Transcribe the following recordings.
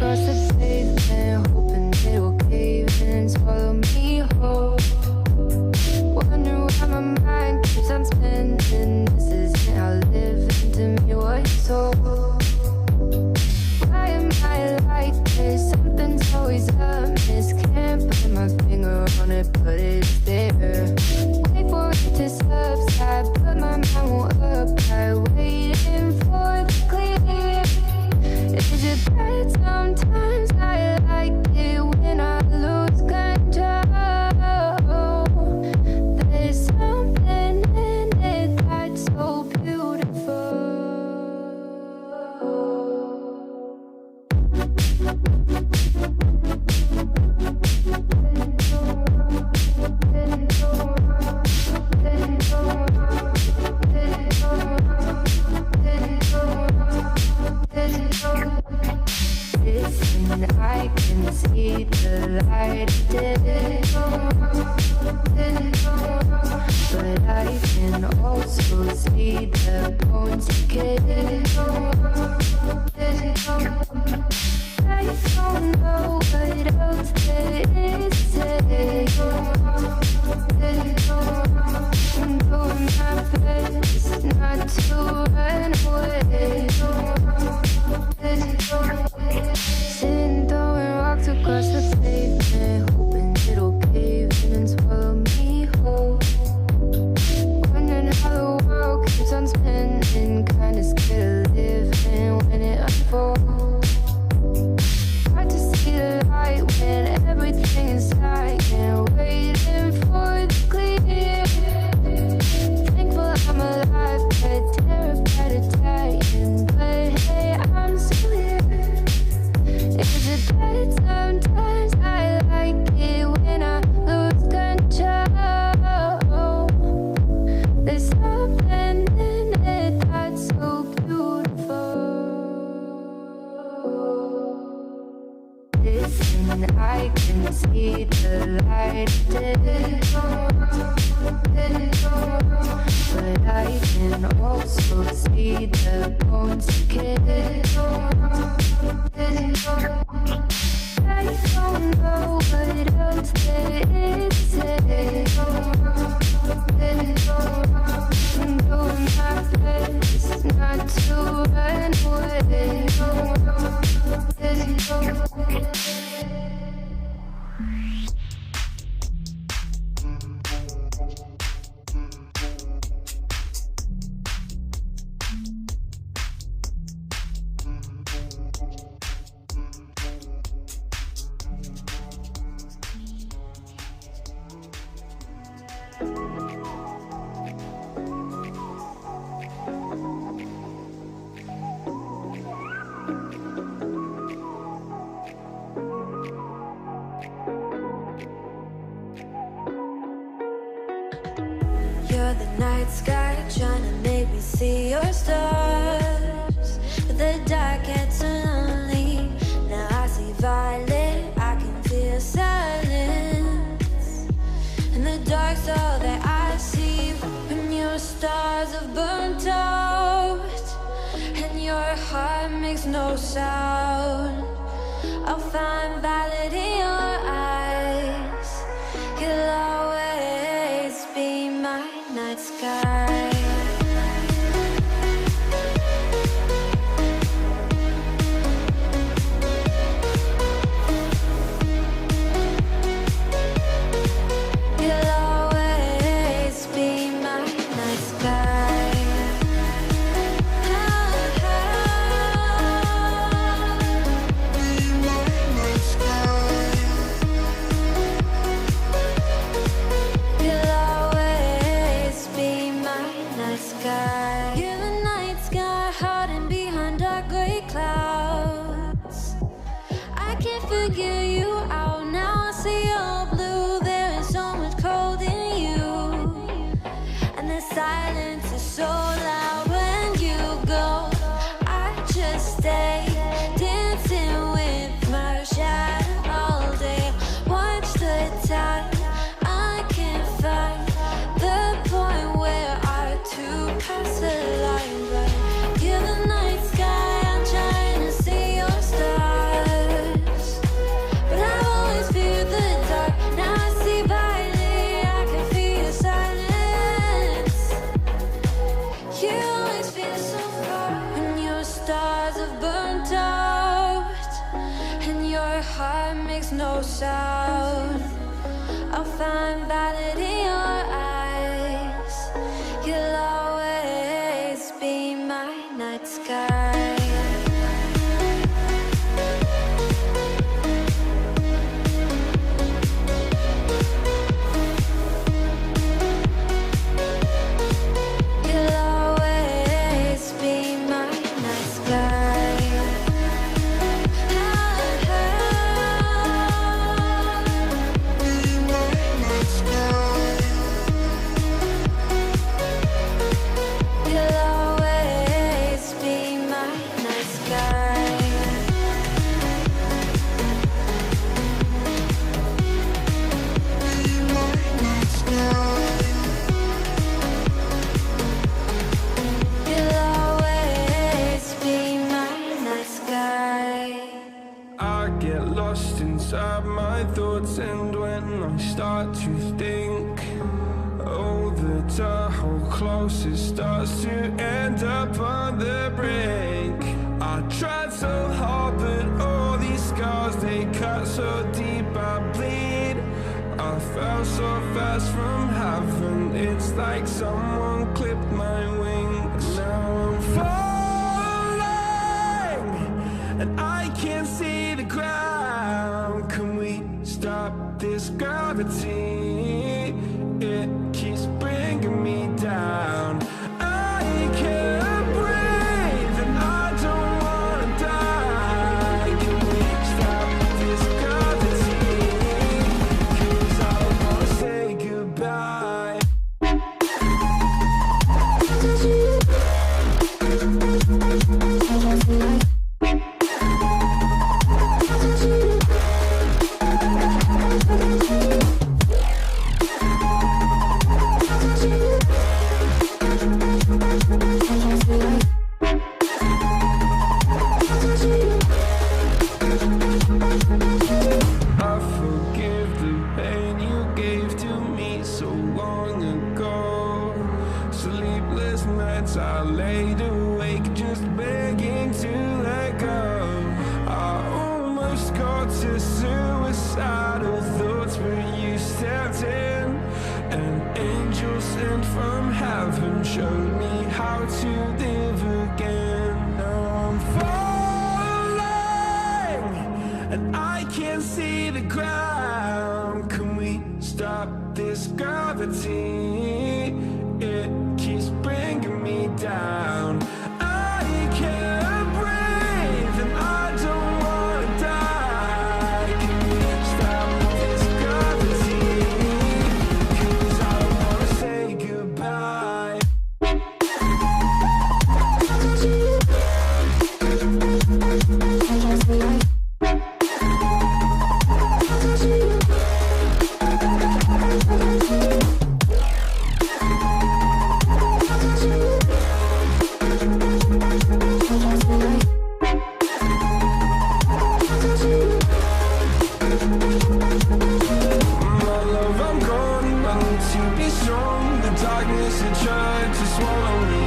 across the pavement, hoping it'll cave in and swallow me whole. Wonder why my mind keeps on spinning. This isn't how living to me was told. Why am I like this? Something's always amiss. Can't put my finger on it, but it's there. Wait for it to subside, but my mind won't apply. Waiting for the clear. Is it bad sometimes? I like it when I lose control. There's something in it that's so beautiful. Listen, I can see the light, but I can also see the bones decay. I don't know what else there is to say. I'm doing my best not to run away. Sitting throwing rocks across the pavement, hoping it'll cave in and swallow me whole. Wondering how the world keeps on spinning, kinda scared of living when it unfolds. Hard to see the light when everything is dying, waiting for the clear. Thankful I'm alive, but terrified of dying. But hey, I'm still here. Is it bad sometimes? I like it when I lose control. There's something in it that's so beautiful. Listen, I can see the light, but I can also see the bones decay. I don't know what else there is to say. I'm doing my best not to run away. You're the night sky trying to make me see your stars, but the dark gets so lonely. Now I see violet, I can feel silence, and the dark's all that I see. When your stars have burnt out and your heart makes no sound, I'll find violet in your eyes. You'll always be my night sky. You'll always be my night sky. Be my night sky. You'll always be my night sky. You're the night sky hiding behind dark gray clouds. I can't figure you out now. I see your blue. There is so much cold in you, and the silence is so loud when you go. I just stay dancing with my shadow all day. Watch the tide. I can't find the point where our two paths align. But you're the night sky, I'm trying to see your stars. your heart makes no sound. I'll find valid in your eyes. You'll always be my night sky. You'll always be my night sky. You'll always be my night sky. You'll always be my night sky. I get lost inside my thoughts, and when I start to think, oh, the Tahoe closest starts to end up on the brink. I tried so hard, but all these scars, they cut so deep, I bleed. I fell so fast from heaven, it's like someone clipped my wings. Now I'm falling, and I can't see the ground. Can we stop this gravity? It keeps bringing me down. I can't breathe, and I don't wanna die. Can we stop this gravity? 'Cause I don't wanna say goodbye. I forgive the pain you gave to me so long ago. Sleepless nights I laid awake just begging to let go. I almost got to suicidal thoughts, but you stepped in. An angel sent from heaven showed me how to live again. Now I'm falling, and I can't see the ground. Can we stop this gravity? It keeps bringing me down. I can't breathe, and I don't wanna die. Can we stop this gravity? 'Cause I don't wanna say goodbye. My love, I'm gone. I need to be strong. The darkness had tried to swallow me.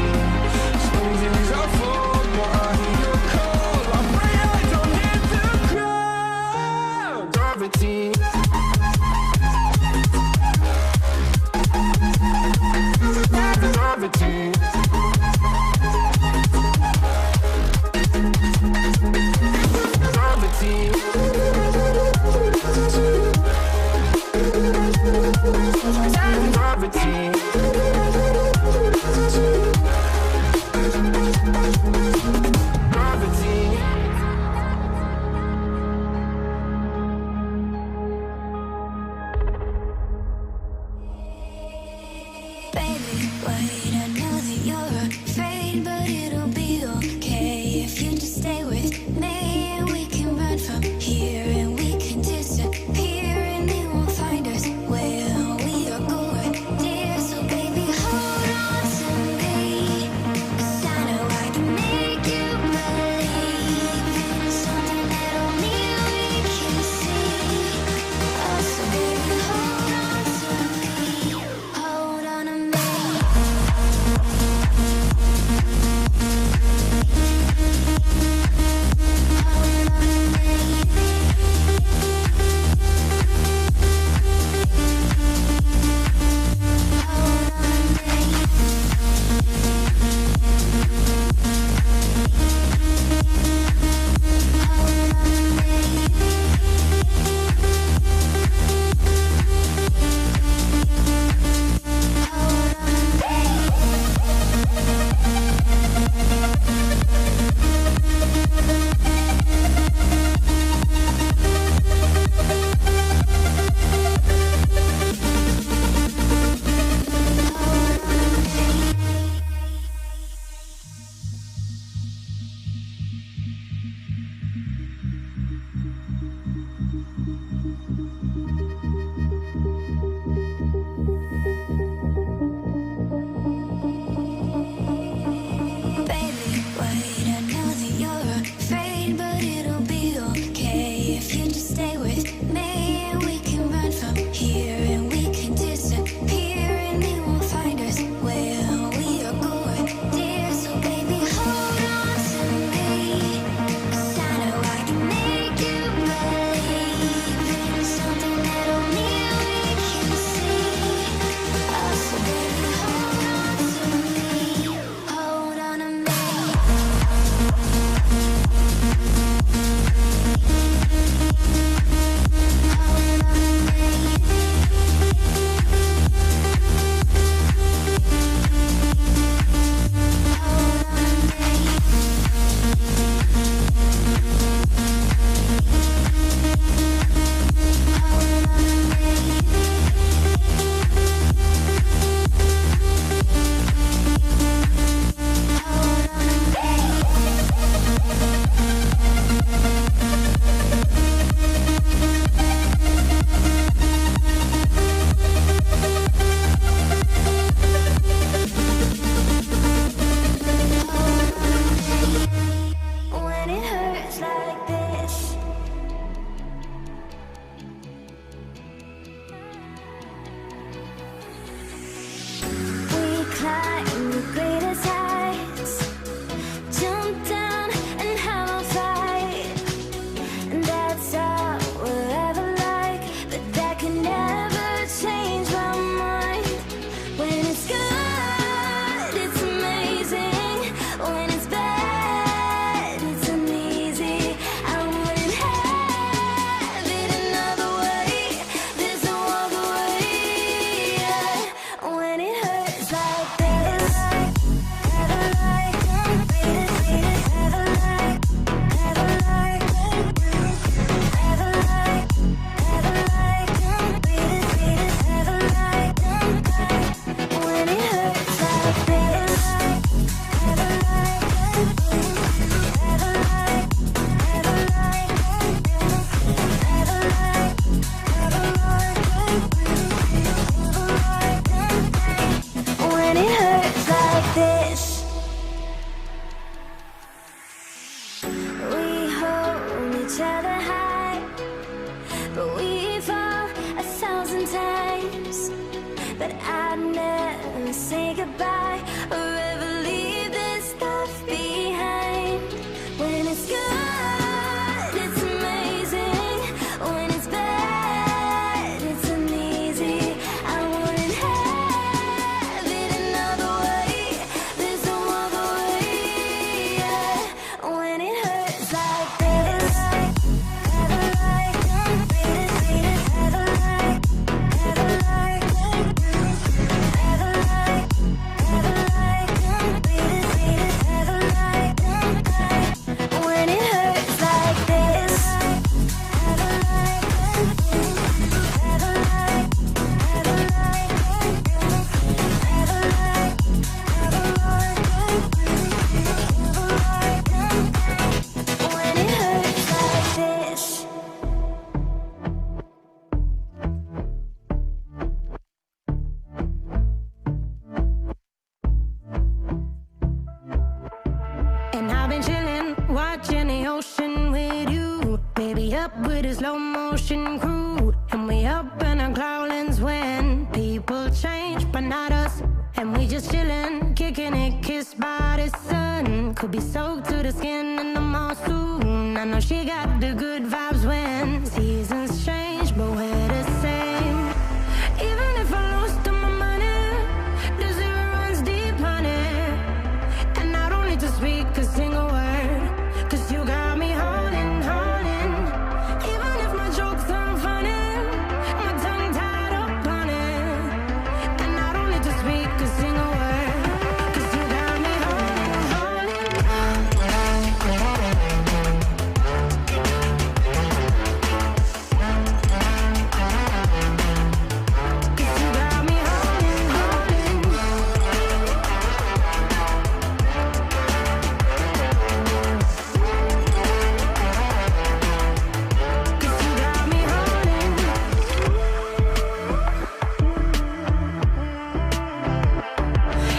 Some days I fall, but I hear your call. I pray I don't hit the ground. Gravity. Gravity. say goodbye or ever leave this stuff behind. When it's good, it's amazing. When it's bad, it's uneasy. I wouldn't have it another way. There's no other way. Yeah. When it hurts like this, when it hurts like this. When it hurts like this. And I've been chillin', watching the ocean with you. Baby, up with a slow motion crew. And we up in our cloudlands when people change, but not us. And we just chillin', kicking it, kissed by the sun. Could be soaked to the skin in the mall soon. I know she got the good vibes when seasons change, but we're the same. Even if I lost all my money, the zero runs deep, honey. And I don't need to speak a single word, 'cause you got me holding, holding. Even if my jokes aren't funny, my tongue tied up on it. And I don't need to speak a single word, 'cause you got me holding, holding. 'Cause you got me holding, holding. Cause you got me holding.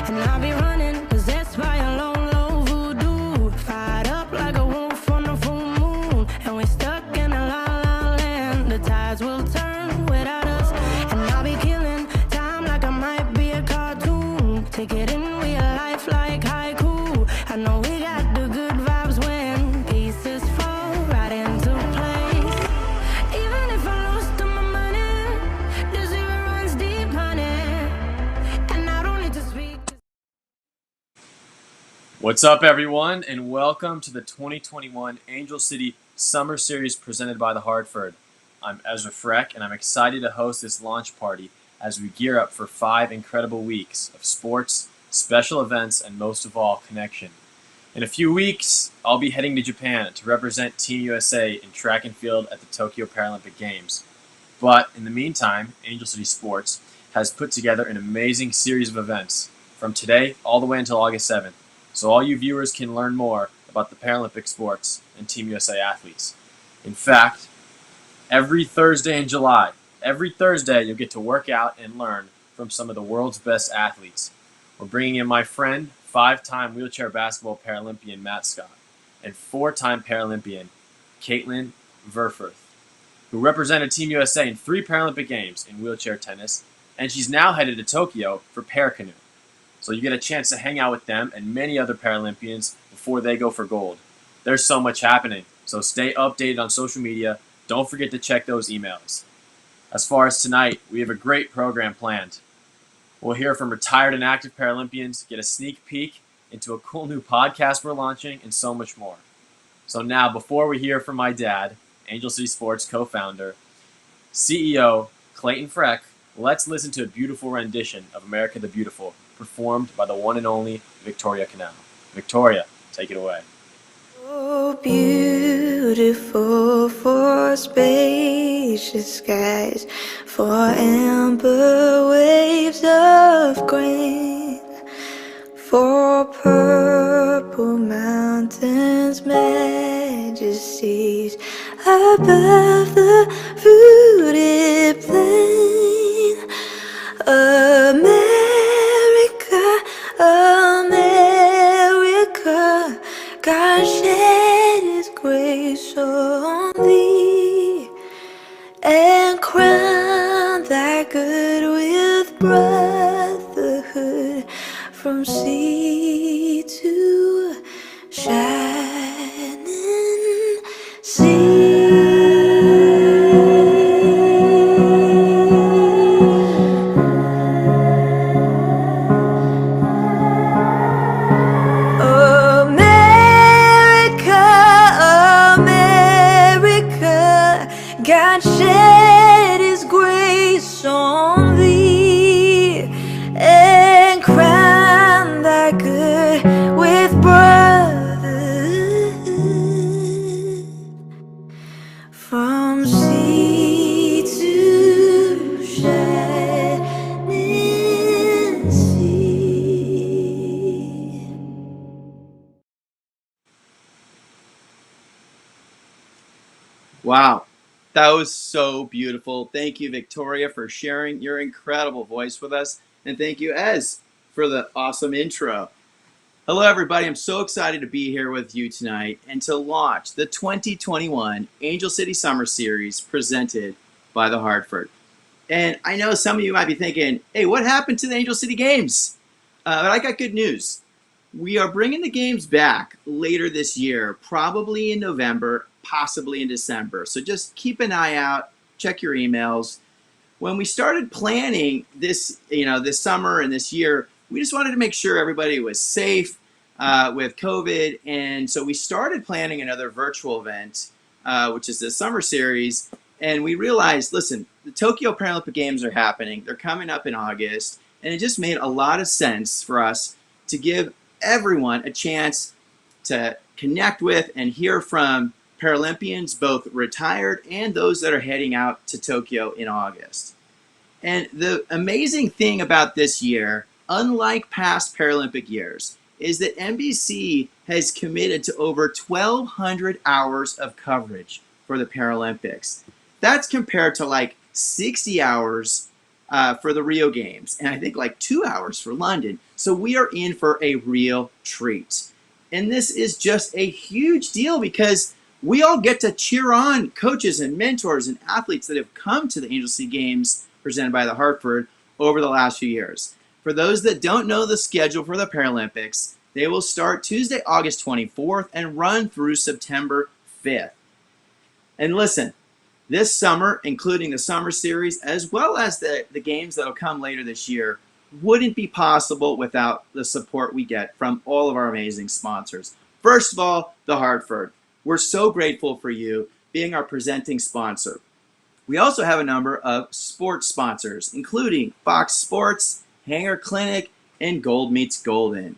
And I'll be running, possessed by a lone, low voodoo. Fired up like a wolf on the full moon. And we're stuck in a la la land. The tides will turn without us. And I'll be killing time like I might be a cartoon. Take it in real life like haiku. I know we got the good vibes when pieces fall right into place. Even if I lost all my money, the zero runs deep, honey. And I don't need to speak. What's up, everyone, and welcome to the 2021 Angel City Summer Series presented by the Hartford. I'm Ezra Freck, and I'm excited to host this launch party as we gear up for 5 incredible weeks of sports, special events, and most of all, connection. In a few weeks, I'll be heading to Japan to represent Team USA in track and field at the Tokyo Paralympic Games. But in the meantime, Angel City Sports has put together an amazing series of events from today all the way until August 7th, so all you viewers can learn more about the Paralympic sports and Team USA athletes. In fact, every Thursday in July, you'll get to work out and learn from some of the world's best athletes. We're bringing in my friend, 5-time wheelchair basketball Paralympian Matt Scott, and 4-time Paralympian Caitlin Verfurth, who represented Team USA in 3 Paralympic Games in wheelchair tennis, and she's now headed to Tokyo for paracanoe. So you get a chance to hang out with them and many other Paralympians before they go for gold. There's so much happening, so stay updated on social media. Don't forget to check those emails. As far as tonight, we have a great program planned. We'll hear from retired and active Paralympians, get a sneak peek into a cool new podcast we're launching, and so much more. So now, before we hear from my dad, Angel City Sports co-founder, CEO Clayton Freck, let's listen to a beautiful rendition of America the Beautiful, performed by the one and only Victoria Canal. Victoria, take it away. So beautiful for spacious skies, for amber waves of green, for purple mountains, majesties above the fruited plain. America, America, God shed His grace on thee, and crown thy good with brotherhood God shed his grace on thee and crown thy good with brotherhood from sea to shining sea. Wow, that was so beautiful. Thank you, Victoria, for sharing your incredible voice with us. And thank you, Ez, for the awesome intro. Hello, everybody. I'm so excited to be here with you tonight and to launch the 2021 Angel City Summer Series presented by the Hartford. And I know some of you might be thinking, hey, what happened to the Angel City Games? But I got good news. We are bringing the games back later this year, probably in November, possibly in December. So just keep an eye out, check your emails. When we started planning this, this summer and this year, we just wanted to make sure everybody was safe with COVID. And so we started planning another virtual event, which is the summer series. And we realized, listen, the Tokyo Paralympic Games are happening. They're coming up in August. And it just made a lot of sense for us to give everyone a chance to connect with and hear from Paralympians, both retired and those that are heading out to Tokyo in August. And the amazing thing about this year, unlike past Paralympic years, is that NBC has committed to over 1,200 hours of coverage for the Paralympics. That's compared to like 60 hours for the Rio Games, and I think like 2 hours for London. So we are in for a real treat. And this is just a huge deal because we all get to cheer on coaches and mentors and athletes that have come to the Angel City Games presented by the Hartford over the last few years. For those that don't know the schedule for the Paralympics, they will start Tuesday, August 24th and run through September 5th. And listen, this summer, including the summer series, as well as the games that will come later this year, wouldn't be possible without the support we get from all of our amazing sponsors. First of all, the Hartford. We're so grateful for you being our presenting sponsor. We also have a number of sports sponsors, including Fox Sports, Hanger Clinic, and Gold Meets Golden.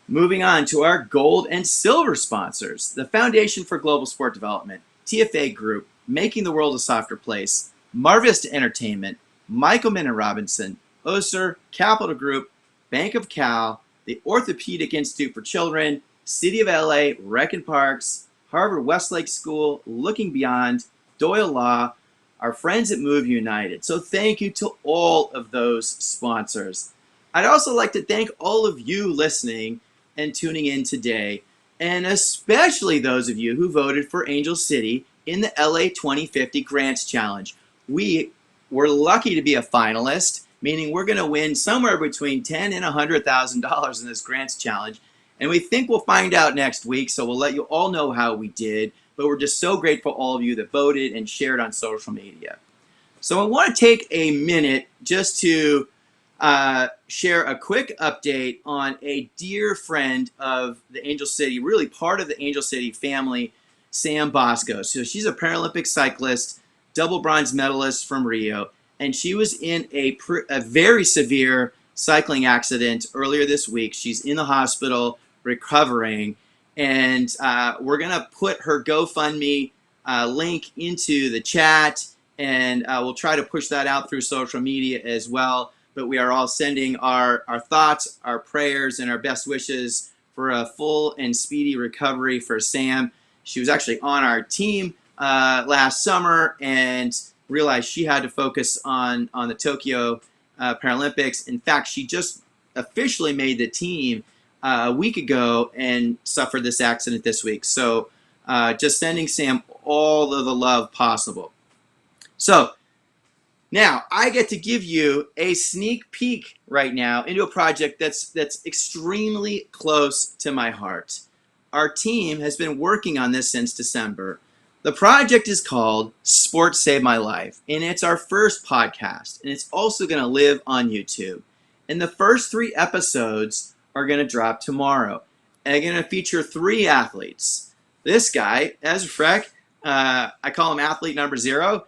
Moving on to our gold and silver sponsors, the Foundation for Global Sport Development, TFA Group, Making the World a Softer Place, Mar Vista Entertainment, Michael Minna Robinson, Oser, Capital Group, Bank of Cal, the Orthopedic Institute for Children, City of LA, Rec and Parks, Harvard Westlake School, Looking Beyond, Doyle Law, our friends at Move United. So thank you to all of those sponsors. I'd also like to thank all of you listening and tuning in today, and especially those of you who voted for Angel City in the LA 2050 Grants Challenge. We were lucky to be a finalist, meaning we're going to win somewhere between $10,000 and $100,000 in this Grants Challenge. And we think we'll find out next week, so we'll let you all know how we did. But we're just so grateful all of you that voted and shared on social media. So I want to take a minute just to share a quick update on a dear friend of the Angel City, really part of the Angel City family, Sam Bosco. So she's a Paralympic cyclist, double bronze medalist from Rio, and she was in a very severe cycling accident earlier this week. She's in the hospital recovering, and we're going to put her GoFundMe link into the chat, and we'll try to push that out through social media as well. But we are all sending our thoughts, our prayers, and our best wishes for a full and speedy recovery for Sam. She was actually on our team last summer and realized she had to focus on the Tokyo Paralympics. In fact, she just officially made the team a week ago and suffered this accident this week. So just sending Sam all of the love possible. So now I get to give you a sneak peek right now into a project that's extremely close to my heart. Our team has been working on this since December. The project is called Sports Saved My Life, and it's our first podcast, and it's also going to live on YouTube. And the first 3 episodes are going to drop tomorrow, and they're going to feature 3 athletes. This guy, Ezra Freck, I call him athlete number 0.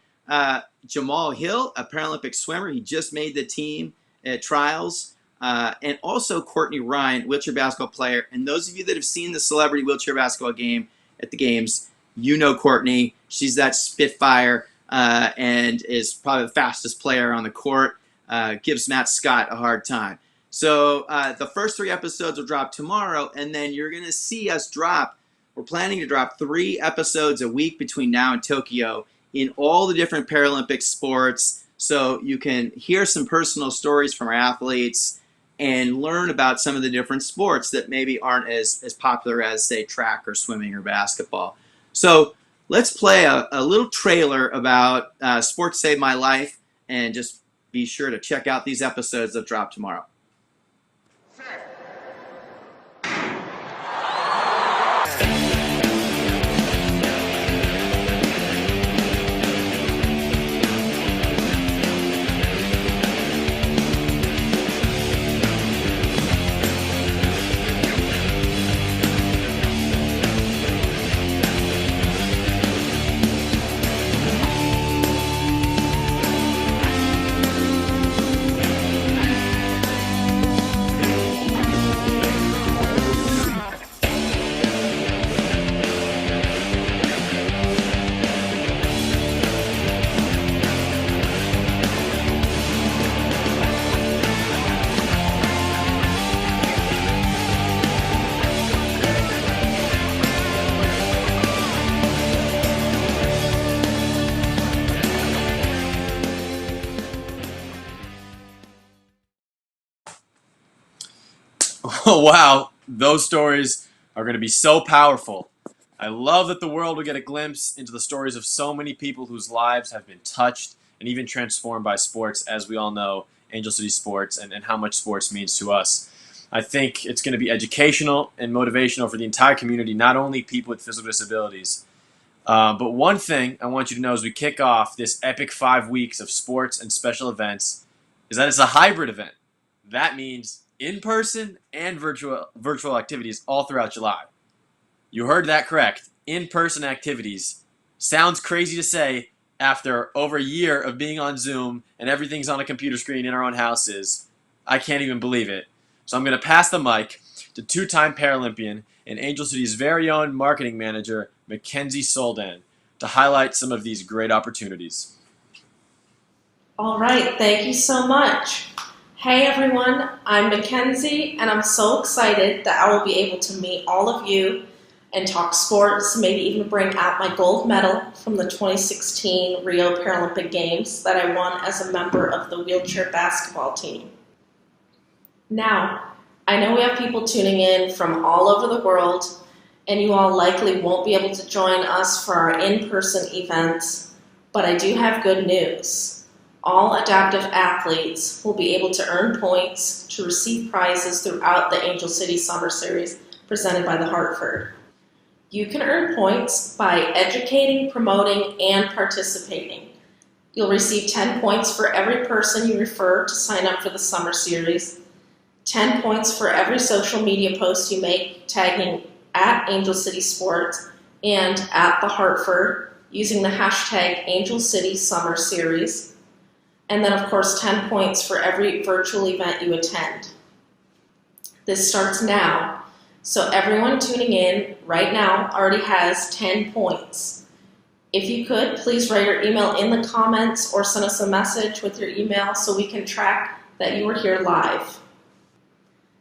Jamal Hill, a Paralympic swimmer. He just made the team at trials. And also Courtney Ryan, wheelchair basketball player. And those of you that have seen the celebrity wheelchair basketball game at the games, you know Courtney. She's that Spitfire and is probably the fastest player on the court. Gives Matt Scott a hard time. So the first 3 episodes will drop tomorrow, and then you're going to see us drop. We're planning to drop 3 episodes a week between now and Tokyo in all the different Paralympic sports, so you can hear some personal stories from our athletes and learn about some of the different sports that maybe aren't as popular as, say, track or swimming or basketball. So let's play a little trailer about Sports Saved My Life, and just be sure to check out these episodes that drop tomorrow. Oh, wow. Those stories are going to be so powerful. I love that the world will get a glimpse into the stories of so many people whose lives have been touched and even transformed by sports, as we all know, Angel City Sports, and how much sports means to us. I think it's going to be educational and motivational for the entire community, not only people with physical disabilities. But one thing I want you to know as we kick off this epic 5 weeks of sports and special events is that it's a hybrid event. That means in-person and virtual activities all throughout July. You heard that correct. In-person activities. Sounds crazy to say after over a year of being on Zoom and everything's on a computer screen in our own houses. I can't even believe it. So I'm going to pass the mic to 2-time Paralympian and Angel City's very own marketing manager, Mackenzie Soldan, to highlight some of these great opportunities. All right, thank you so much. Hey everyone, I'm Mackenzie, and I'm so excited that I will be able to meet all of you and talk sports, maybe even bring out my gold medal from the 2016 Rio Paralympic Games that I won as a member of the wheelchair basketball team. Now, I know we have people tuning in from all over the world, and you all likely won't be able to join us for our in-person events, but I do have good news. All adaptive athletes will be able to earn points to receive prizes throughout the Angel City Summer Series presented by the Hartford. You can earn points by educating, promoting, and participating. You'll receive 10 points for every person you refer to sign up for the Summer Series, 10 points for every social media post you make tagging at Angel City Sports and at the Hartford using the hashtag Angel City Summer Series. And then, of course, 10 points for every virtual event you attend. This starts now, so everyone tuning in right now already has 10 points. If you could, please write your email in the comments or send us a message with your email so we can track that you were here live.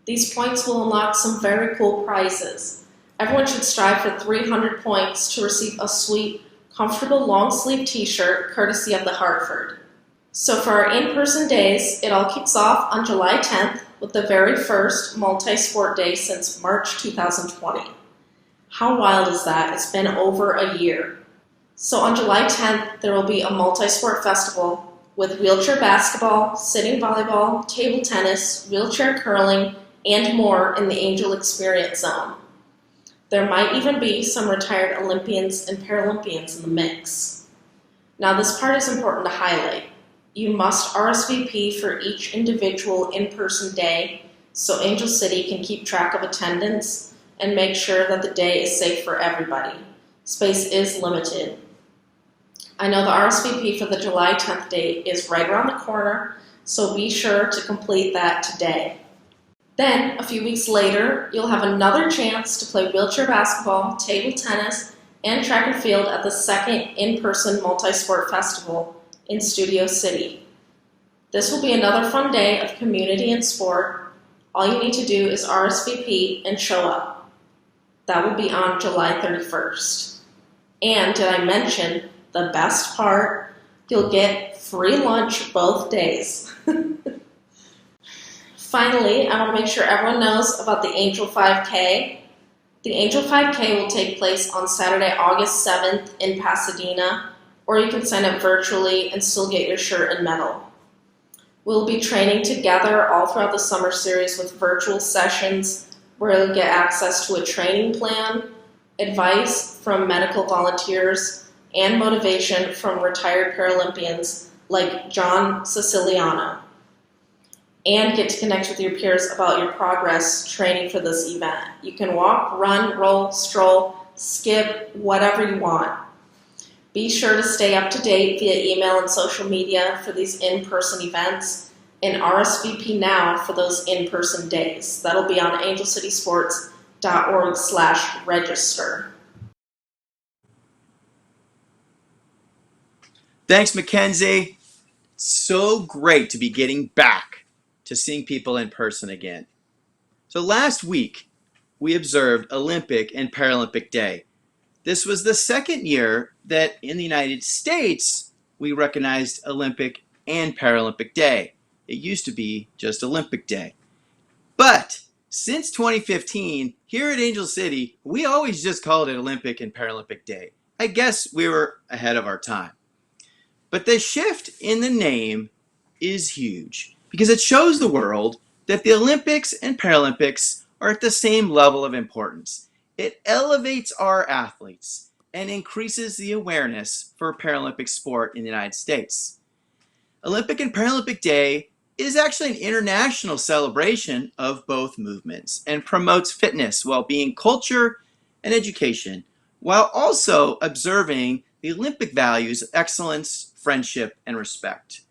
These points will unlock some very cool prizes. Everyone should strive for 300 points to receive a sweet, comfortable long-sleeve t-shirt courtesy of the Hartford. So for our in-person days, it all kicks off on July 10th with the very first multi-sport day since March 2020. How wild is that? It's been over a year. So on July 10th, there will be a multi-sport festival with wheelchair basketball, sitting volleyball, table tennis, wheelchair curling, and more in the Angel Experience Zone. There might even be some retired Olympians and Paralympians in the mix. Now this part is important to highlight. You must RSVP for each individual in-person day so Angel City can keep track of attendance and make sure that the day is safe for everybody. Space is limited. I know the RSVP for the July 10th date is right around the corner, so be sure to complete that today. Then, a few weeks later, you'll have another chance to play wheelchair basketball, table tennis, and track and field at the second in-person multi-sport festival in Studio City. This will be another fun day of community and sport. All you need to do is RSVP and show up. That will be on July 31st. And did I mention the best part? You'll get free lunch both days. Finally, I want to make sure everyone knows about the Angel 5K. The Angel 5K will take place on Saturday, August 7th in Pasadena, or you can sign up virtually and still get your shirt and medal. We'll be training together all throughout the summer series with virtual sessions where you'll get access to a training plan, advice from medical volunteers, and motivation from retired Paralympians like John Siciliano, and get to connect with your peers about your progress training for this event. You can walk, run, roll, stroll, skip, whatever you want. Be sure to stay up to date via email and social media for these in-person events, and RSVP now for those in-person days. That'll be on angelcitysports.org/register. Thanks, Mackenzie. It's so great to be getting back to seeing people in person again. So last week, we observed Olympic and Paralympic Day. This was the second year that in the United States, we recognized Olympic and Paralympic Day. It used to be just Olympic Day. But since 2015, here at Angel City, we always just called it Olympic and Paralympic Day. I guess we were ahead of our time. But the shift in the name is huge because it shows the world that the Olympics and Paralympics are at the same level of importance. It elevates our athletes and increases the awareness for Paralympic sport in the United States. Olympic and Paralympic Day is actually an international celebration of both movements and promotes fitness, well-being, culture, and education, while also observing the Olympic values of excellence, friendship, and respect.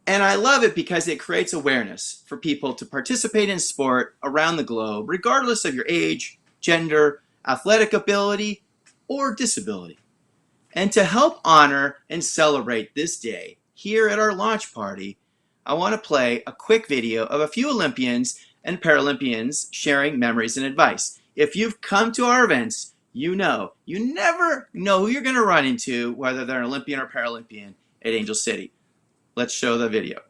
And I love it because it creates awareness for people to participate in sport around the globe, regardless of your age, gender, athletic ability, or disability. And to help honor and celebrate this day, here at our launch party, I want to play a quick video of a few Olympians and Paralympians sharing memories and advice. If you've come to our events, you never know who you're going to run into, whether they're an Olympian or Paralympian at Angel City. Let's show the video.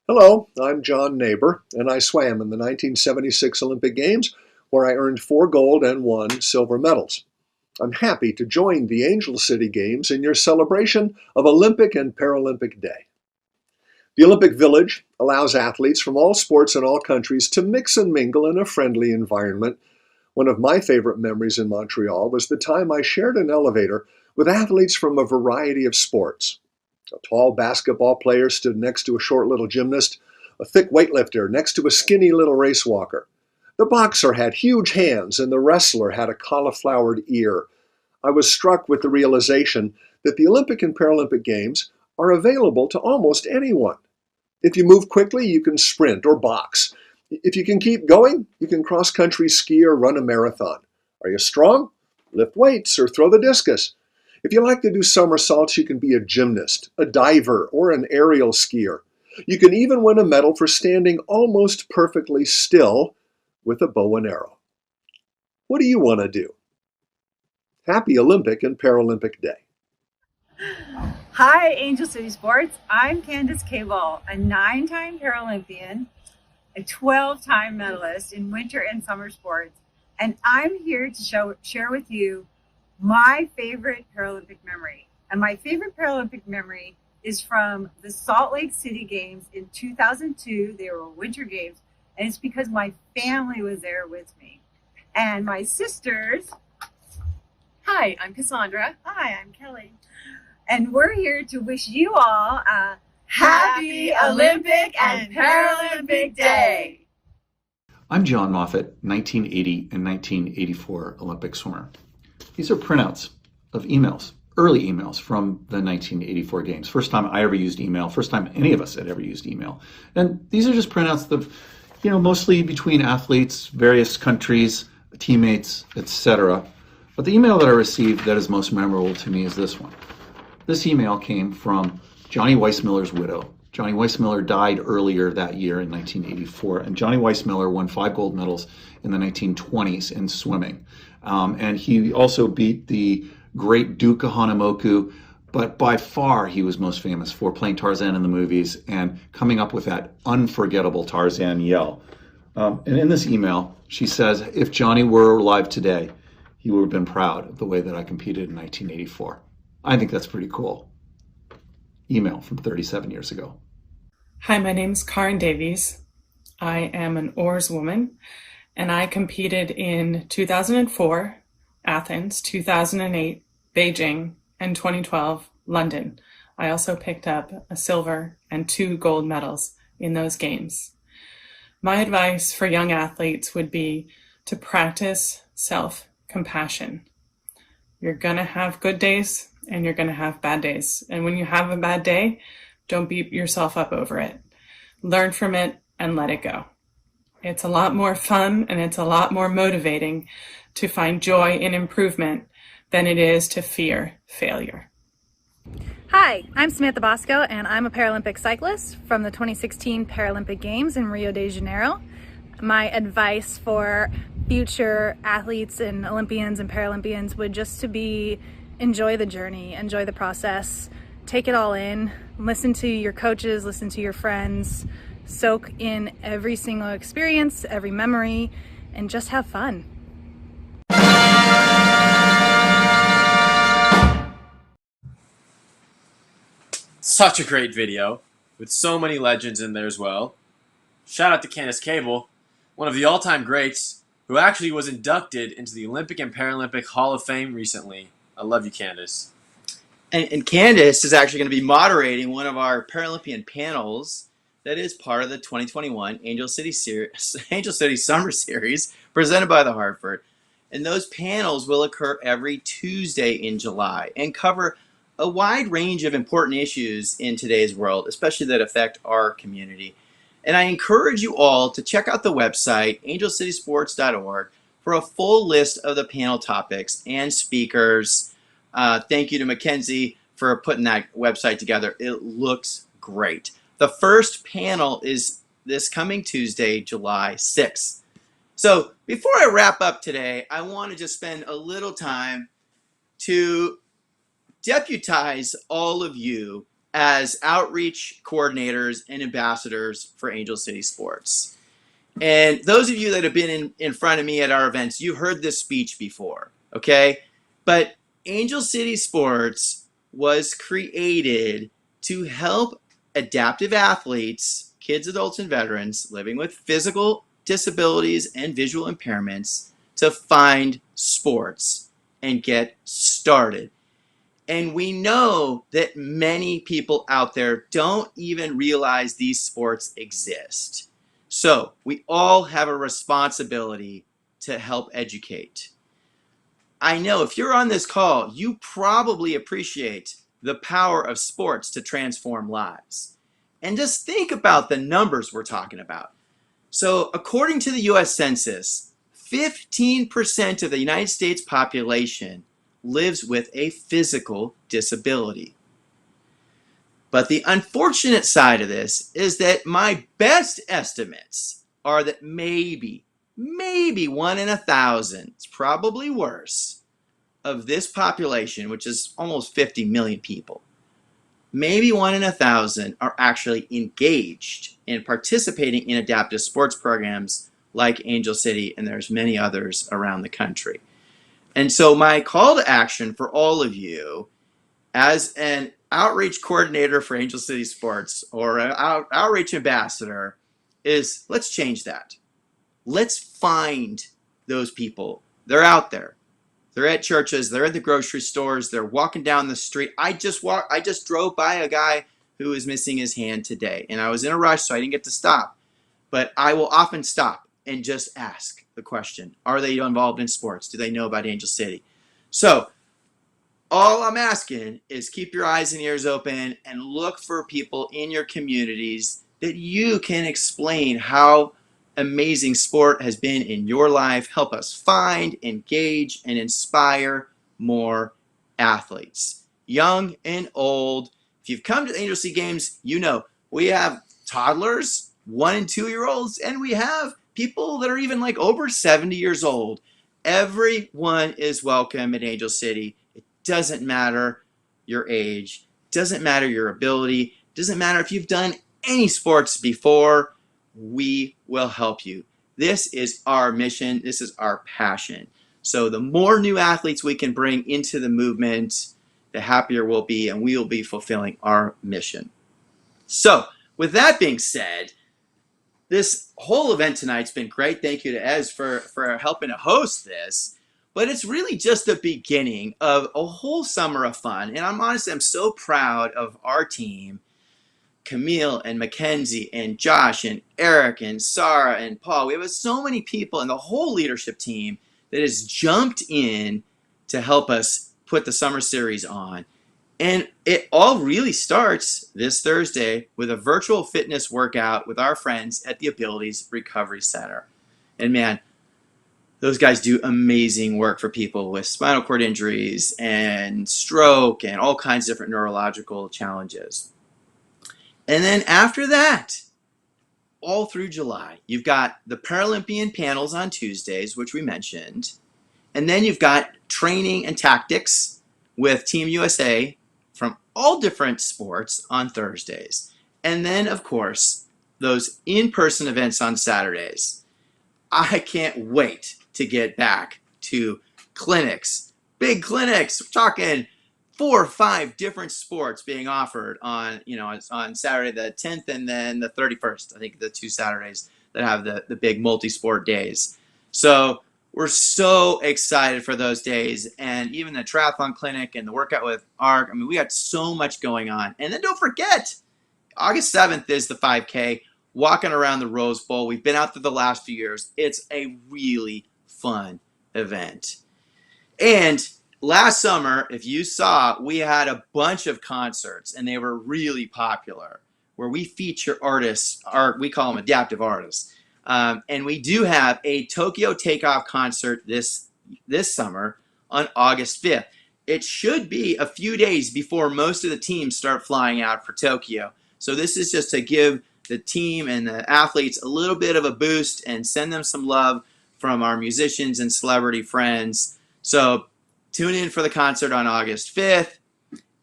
Hello, I'm John Neighbor, and I swam in the 1976 Olympic Games, where I earned 4 gold and 1 silver medals. I'm happy to join the Angel City Games in your celebration of Olympic and Paralympic Day. The Olympic Village allows athletes from all sports and all countries to mix and mingle in a friendly environment. One of my favorite memories in Montreal was the time I shared an elevator with athletes from a variety of sports. A tall basketball player stood next to a short little gymnast, a thick weightlifter next to a skinny little race walker. The boxer had huge hands and the wrestler had a cauliflowered ear. I was struck with the realization that the Olympic and Paralympic Games are available to almost anyone. If you move quickly, you can sprint or box. If you can keep going, you can cross-country ski or run a marathon. Are you strong? Lift weights or throw the discus. If you like to do somersaults, you can be a gymnast, a diver, or an aerial skier. You can even win a medal for standing almost perfectly still with a bow and arrow. What do you want to do? Happy Olympic and Paralympic Day. Hi, Angel City Sports. I'm Candace Cable, a 9-time Paralympian, a 12-time medalist in winter and summer sports, and I'm here to share with you my favorite Paralympic memory. And my favorite Paralympic memory is from the Salt Lake City Games in 2002. They were winter games, and it's because my family was there with me. And my sisters. Hi, I'm Cassandra. Hi, I'm Kelly. And we're here to wish you all a Happy Olympic and Paralympic Day. I'm John Moffat, 1980 and 1984 Olympic swimmer. These are printouts of emails, early emails from the 1984 games. First time I ever used email, first time any of us had ever used email. And these are just printouts of, mostly between athletes, various countries, teammates, etc. But the email that I received that is most memorable to me is this one. This email came from Johnny Weissmiller's widow. Johnny Weissmiller died earlier that year in 1984, and Johnny Weissmiller won 5 gold medals in the 1920s in swimming. And he also beat the great Duke Kahanamoku, but by far he was most famous for playing Tarzan in the movies and coming up with that unforgettable Tarzan yell. And in this email, she says, if Johnny were alive today, he would have been proud of the way that I competed in 1984. I think that's pretty cool. Email from 37 years ago. Hi, my name is Karen Davies. I am an oars woman, and I competed in 2004, Athens, 2008, Beijing, and 2012, London. I also picked up a silver and 2 gold medals in those games. My advice for young athletes would be to practice self-compassion. You're going to have good days and you're going to have bad days. And when you have a bad day, don't beat yourself up over it. Learn from it and let it go. It's a lot more fun and it's a lot more motivating to find joy in improvement than it is to fear failure. Hi, I'm Samantha Bosco and I'm a Paralympic cyclist from the 2016 Paralympic Games in Rio de Janeiro. My advice for future athletes and Olympians and Paralympians would just to be enjoy the journey, enjoy the process, take it all in, listen to your coaches, listen to your friends, soak in every single experience, every memory, and just have fun. Such a great video, with so many legends in there as well. Shout out to Candace Cable, one of the all-time greats, who actually was inducted into the Olympic and Paralympic Hall of Fame recently. I love you, Candace. And Candace is actually going to be moderating one of our Paralympian panels that is part of the 2021 Angel City Summer Series presented by the Hartford. And those panels will occur every Tuesday in July and cover a wide range of important issues in today's world, especially that affect our community. And I encourage you all to check out the website, angelcitysports.org, for a full list of the panel topics and speakers. Thank you to Mackenzie for putting that website together. It looks great. The first panel is this coming Tuesday, July 6th. So before I wrap up today, I want to just spend a little time to deputize all of you as outreach coordinators and ambassadors for Angel City Sports. And those of you that have been in front of me at our events, you've heard this speech before, okay? But Angel City Sports was created to help adaptive athletes, kids, adults, and veterans living with physical disabilities and visual impairments to find sports and get started. And we know that many people out there don't even realize these sports exist. So we all have a responsibility to help educate. I know if you're on this call, you probably appreciate the power of sports to transform lives. And just think about the numbers we're talking about. So according to the US Census, 15% of the United States population lives with a physical disability. But the unfortunate side of this is that my best estimates are that maybe 1 in 1,000, it's probably worse, of this population, which is almost 50 million people, maybe 1 in 1,000 are actually engaged in participating in adaptive sports programs like Angel City, and there's many others around the country. And so my call to action for all of you as an outreach coordinator for Angel City Sports or an outreach ambassador is let's change that. Let's find those people. They're out there. They're at churches. They're at the grocery stores. They're walking down the street. I just drove by a guy who is missing his hand today, and I was in a rush, so I didn't get to stop. But I will often stop and just ask the question. Are they involved in sports? Do they know about Angel City? So all I'm asking is keep your eyes and ears open and look for people in your communities that you can explain how amazing sport has been in your life. Help us find, engage, and inspire more athletes, young and old. If you've come to the Angel City Games, you know we have toddlers, 1 and 2 year olds, and we have people that are even like over 70 years old. Everyone is welcome at Angel City. It doesn't matter your age, doesn't matter your ability, doesn't matter if you've done any sports before. We will help you. This is our mission. This is our passion. So the more new athletes we can bring into the movement, the happier we'll be, and we will be fulfilling our mission. So with that being said, this whole event tonight's been great. Thank you to Ez for helping to host this. But it's really just the beginning of a whole summer of fun. And I'm so proud of our team, Camille and Mackenzie and Josh and Eric and Sarah and Paul. We have so many people and the whole leadership team that has jumped in to help us put the summer series on. And it all really starts this Thursday with a virtual fitness workout with our friends at the Abilities Recovery Center. And man, those guys do amazing work for people with spinal cord injuries and stroke and all kinds of different neurological challenges. And then after that, all through July, you've got the Paralympian panels on Tuesdays, which we mentioned. And then you've got training and tactics with Team USA from all different sports on Thursdays. And then, of course, those in-person events on Saturdays. I can't wait to get back to clinics, big clinics. We're talking 4 or 5 different sports being offered on Saturday the 10th and then the 31st. I think the 2 Saturdays that have the big multi-sport days. So we're so excited for those days, and even the triathlon clinic and the workout with ARC. I mean, we got so much going on. And then don't forget, August 7th is the 5K, walking around the Rose Bowl. We've been out there the last few years. It's a really fun event. And last summer, if you saw, we had a bunch of concerts, and they were really popular, where we feature artists, we call them adaptive artists. And we do have a Tokyo Takeoff concert this summer on August 5th. It should be a few days before most of the teams start flying out for Tokyo. So this is just to give the team and the athletes a little bit of a boost and send them some love from our musicians and celebrity friends. So tune in for the concert on August 5th.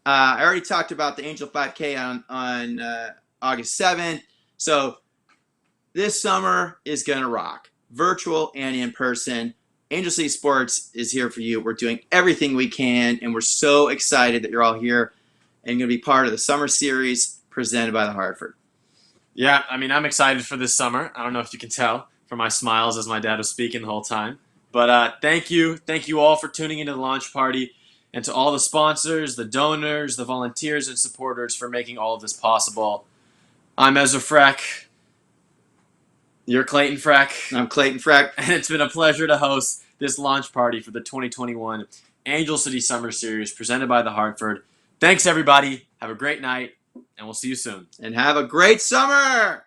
I already talked about the Angel 5K on August 7th. So this summer is going to rock, virtual and in person. Angel City Sports is here for you. We're doing everything we can, and we're so excited that you're all here and going to be part of the summer series presented by the Hartford. Yeah, I mean, I'm excited for this summer. I don't know if you can tell from my smiles as my dad was speaking the whole time. But thank you all for tuning into the launch party, and to all the sponsors, the donors, the volunteers, and supporters for making all of this possible. I'm Ezra Freck. You're Clayton Freck. I'm Clayton Freck. And it's been a pleasure to host this launch party for the 2021 Angel City Summer Series presented by the Hartford. Thanks, everybody. Have a great night, and we'll see you soon. And have a great summer!